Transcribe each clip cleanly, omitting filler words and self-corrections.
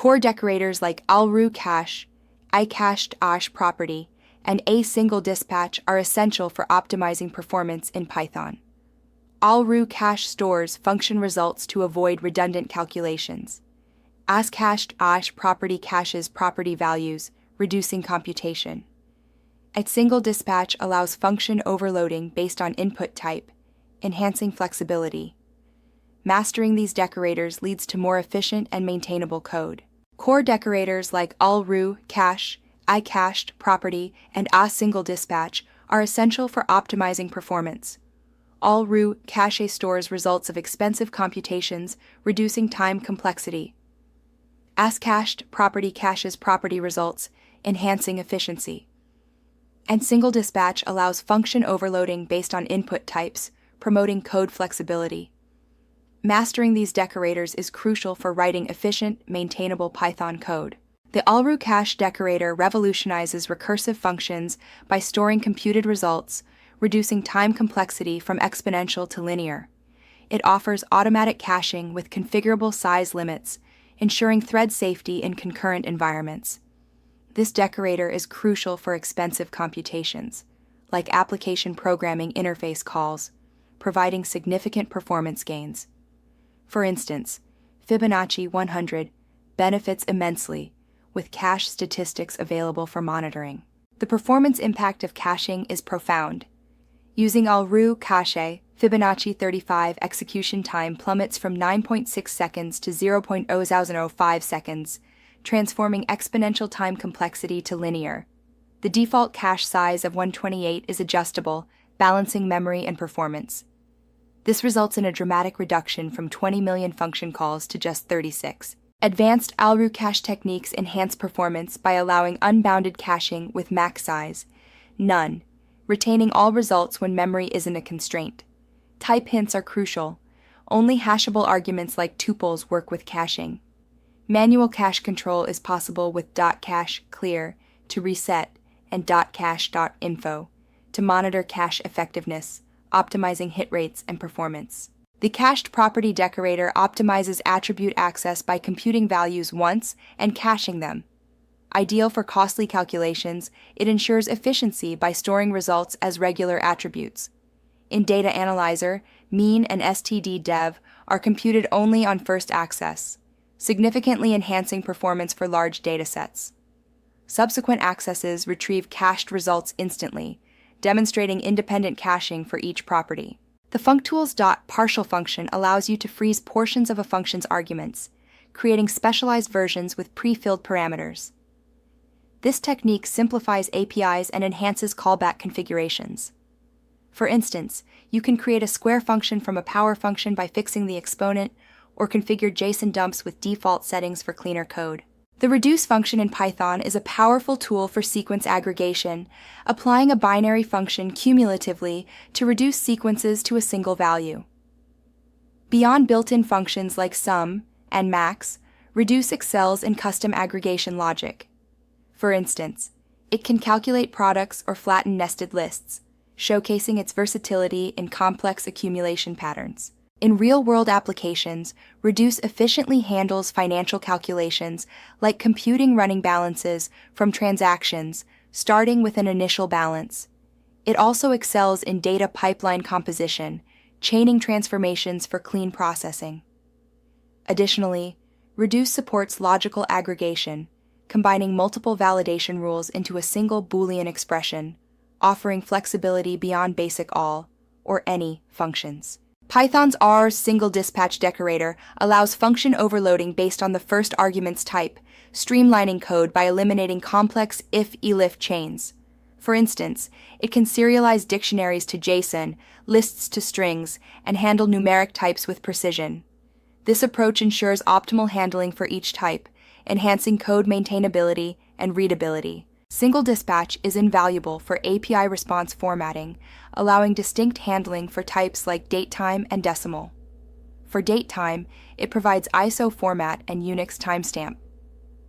Core decorators like alru cache, icached ash property, and a single dispatch are essential for optimizing performance in Python. Alru cache stores function results to avoid redundant calculations. Ascached ash property caches property values, reducing computation. A single dispatch allows function overloading based on input type, enhancing flexibility. Mastering these decorators leads to more efficient and maintainable code. Core decorators like alru cache, icached property, and a single dispatch are essential for optimizing performance. Alru cache stores results of expensive computations, reducing time complexity. Ascached property caches property results, enhancing efficiency. And single dispatch allows function overloading based on input types, promoting code flexibility. Mastering these decorators is crucial for writing efficient, maintainable Python code. The alru cache decorator revolutionizes recursive functions by storing computed results, reducing time complexity from exponential to linear. It offers automatic caching with configurable size limits, ensuring thread safety in concurrent environments. This decorator is crucial for expensive computations, like application programming interface calls, providing significant performance gains. For instance, Fibonacci 100 benefits immensely, with cache statistics available for monitoring. The performance impact of caching is profound. Using alru cache, Fibonacci 35 execution time plummets from 9.6 seconds to 0.0005 seconds, transforming exponential time complexity to linear. The default cache size of 128 is adjustable, balancing memory and performance. This results in a dramatic reduction from 20 million function calls to just 36. Advanced alru cache techniques enhance performance by allowing unbounded caching with max size, none, retaining all results when memory isn't a constraint. Type hints are crucial. Only hashable arguments like tuples work with caching. Manual cache control is possible with .cache clear to reset and .cache.info to monitor cache effectiveness, optimizing hit rates and performance. The cached property decorator optimizes attribute access by computing values once and caching them. Ideal for costly calculations, it ensures efficiency by storing results as regular attributes. In Data Analyzer, mean and std_dev are computed only on first access, significantly enhancing performance for large datasets. Subsequent accesses retrieve cached results instantly, demonstrating independent caching for each property. The functools.partial function allows you to freeze portions of a function's arguments, creating specialized versions with pre-filled parameters. This technique simplifies APIs and enhances callback configurations. For instance, you can create a square function from a power function by fixing the exponent, or configure JSON dumps with default settings for cleaner code. The reduce function in Python is a powerful tool for sequence aggregation, applying a binary function cumulatively to reduce sequences to a single value. Beyond built-in functions like sum and max, reduce excels in custom aggregation logic. For instance, it can calculate products or flatten nested lists, showcasing its versatility in complex accumulation patterns. In real-world applications, reduce efficiently handles financial calculations like computing running balances from transactions, starting with an initial balance. It also excels in data pipeline composition, chaining transformations for clean processing. Additionally, reduce supports logical aggregation, combining multiple validation rules into a single Boolean expression, offering flexibility beyond basic all, or any, functions. Python's R single dispatch decorator allows function overloading based on the first argument's type, streamlining code by eliminating complex if-elif chains. For instance, it can serialize dictionaries to JSON, lists to strings, and handle numeric types with precision. This approach ensures optimal handling for each type, enhancing code maintainability and readability. Single dispatch is invaluable for API response formatting, allowing distinct handling for types like datetime and decimal. For datetime, it provides ISO format and Unix timestamp.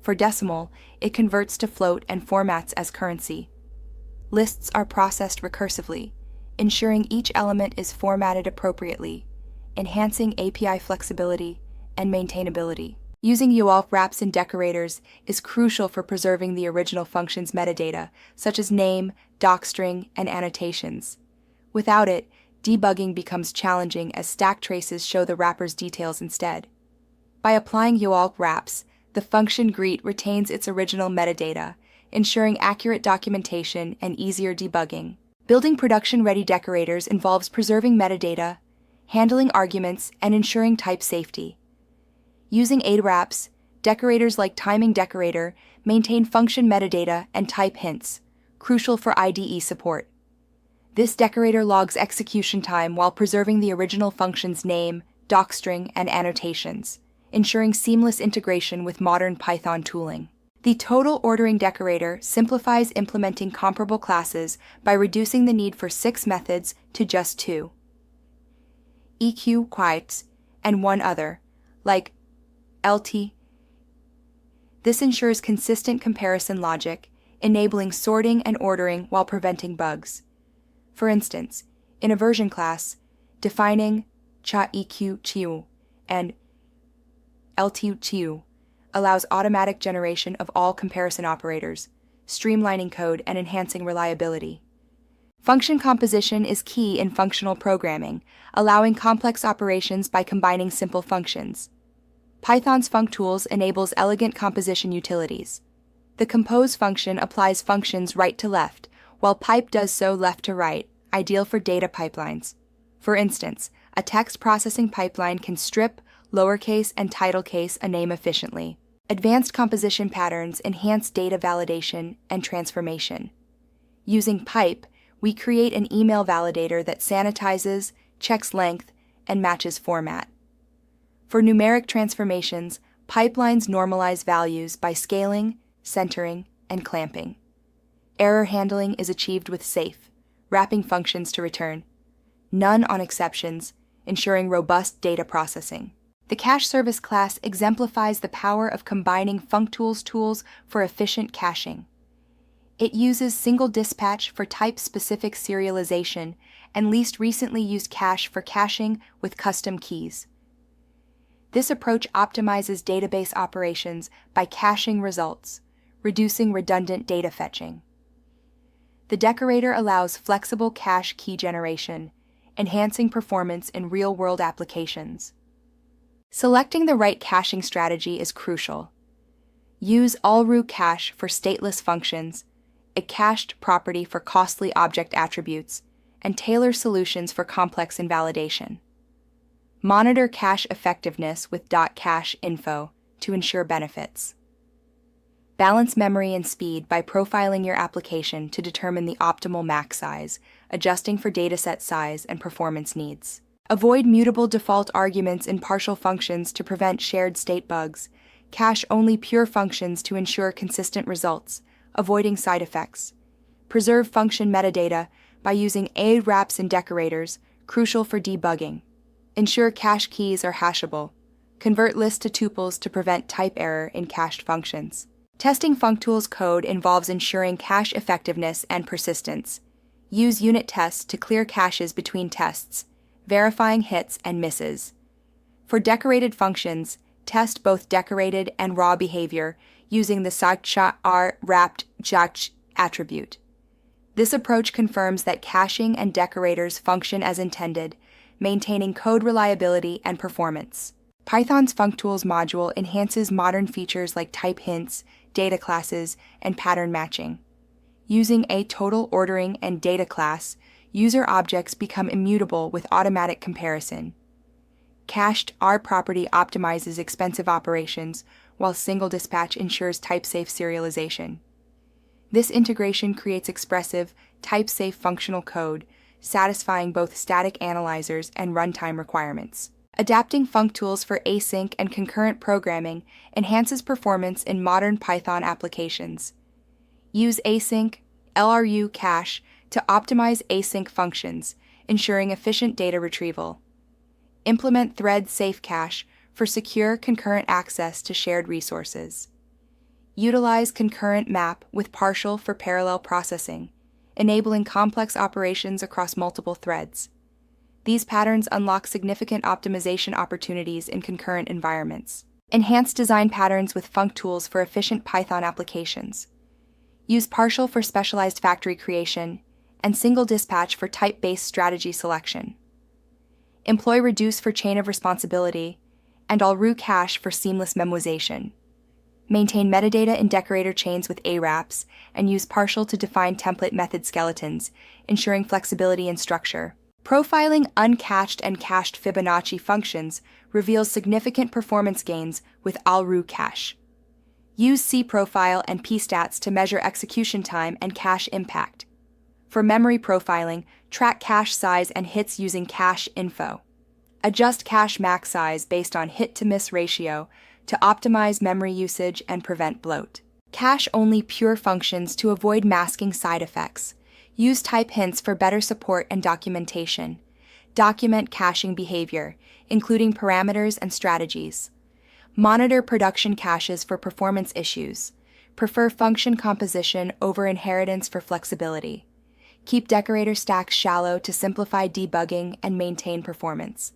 For decimal, it converts to float and formats as currency. Lists are processed recursively, ensuring each element is formatted appropriately, enhancing API flexibility and maintainability. Using UALF wraps and decorators is crucial for preserving the original function's metadata, such as name, docstring, and annotations. Without it, debugging becomes challenging as stack traces show the wrapper's details instead. By applying UALF wraps, the function greet retains its original metadata, ensuring accurate documentation and easier debugging. Building production-ready decorators involves preserving metadata, handling arguments, and ensuring type safety. Using aid wraps, decorators like timing decorator maintain function metadata and type hints, crucial for IDE support. This decorator logs execution time while preserving the original function's name, docstring, and annotations, ensuring seamless integration with modern Python tooling. The total ordering decorator simplifies implementing comparable classes by reducing the need for 6 methods to just 2. EQ quotes and one other, like LT. This ensures consistent comparison logic, enabling sorting and ordering while preventing bugs. For instance, in a version class, defining cha EQ chiu and LT chiu allows automatic generation of all comparison operators, streamlining code and enhancing reliability. Function composition is key in functional programming, allowing complex operations by combining simple functions. Python's functools enables elegant composition utilities. The compose function applies functions right to left, while pipe does so left to right, ideal for data pipelines. For instance, a text processing pipeline can strip, lowercase, and title case a name efficiently. Advanced composition patterns enhance data validation and transformation. Using pipe, we create an email validator that sanitizes, checks length, and matches format. For numeric transformations, pipelines normalize values by scaling, centering, and clamping. Error handling is achieved with safe, wrapping functions to return. None on exceptions, ensuring robust data processing. The cache service class exemplifies the power of combining functools tools for efficient caching. It uses single dispatch for type-specific serialization and least recently used cache for caching with custom keys. This approach optimizes database operations by caching results, reducing redundant data fetching. The decorator allows flexible cache key generation, enhancing performance in real-world applications. Selecting the right caching strategy is crucial. Use all-root cache for stateless functions, a cached property for costly object attributes, and tailor solutions for complex invalidation. Monitor cache effectiveness with .cache info to ensure benefits. Balance memory and speed by profiling your application to determine the optimal max size, adjusting for dataset size and performance needs. Avoid mutable default arguments in partial functions to prevent shared state bugs. Cache only pure functions to ensure consistent results, avoiding side effects. Preserve function metadata by using aid wraps and decorators, crucial for debugging. Ensure cache keys are hashable. Convert lists to tuples to prevent type error in cached functions. Testing functools code involves ensuring cache effectiveness and persistence. Use unit tests to clear caches between tests, verifying hits and misses. For decorated functions, test both decorated and raw behavior using the SACHAR wrapped JACH attribute. This approach confirms that caching and decorators function as intended, maintaining code reliability and performance. Python's functools module enhances modern features like type hints, data classes, and pattern matching. Using a total ordering and data class, user objects become immutable with automatic comparison. Cached R property optimizes expensive operations, while single dispatch ensures type-safe serialization. This integration creates expressive, type-safe functional code, satisfying both static analyzers and runtime requirements. Adapting functools for async and concurrent programming enhances performance in modern Python applications. Use async LRU cache to optimize async functions, ensuring efficient data retrieval. Implement thread safe cache for secure concurrent access to shared resources. Utilize concurrent map with partial for parallel processing, enabling complex operations across multiple threads. These patterns unlock significant optimization opportunities in concurrent environments. Enhance design patterns with functools for efficient Python applications. Use partial for specialized factory creation, and single dispatch for type-based strategy selection. Employ reduce for chain of responsibility, and all-row cache for seamless memoization. Maintain metadata in decorator chains with AWRAPs, and use partial to define template method skeletons, ensuring flexibility in structure. Profiling uncached and cached Fibonacci functions reveals significant performance gains with all-row cache. Use cprofile and pstats to measure execution time and cache impact. For memory profiling, track cache size and hits using cache info. Adjust cache max size based on hit-to-miss ratio to optimize memory usage and prevent bloat. Cache only pure functions to avoid masking side effects. Use type hints for better support and documentation. Document caching behavior, including parameters and strategies. Monitor production caches for performance issues. Prefer function composition over inheritance for flexibility. Keep decorator stacks shallow to simplify debugging and maintain performance.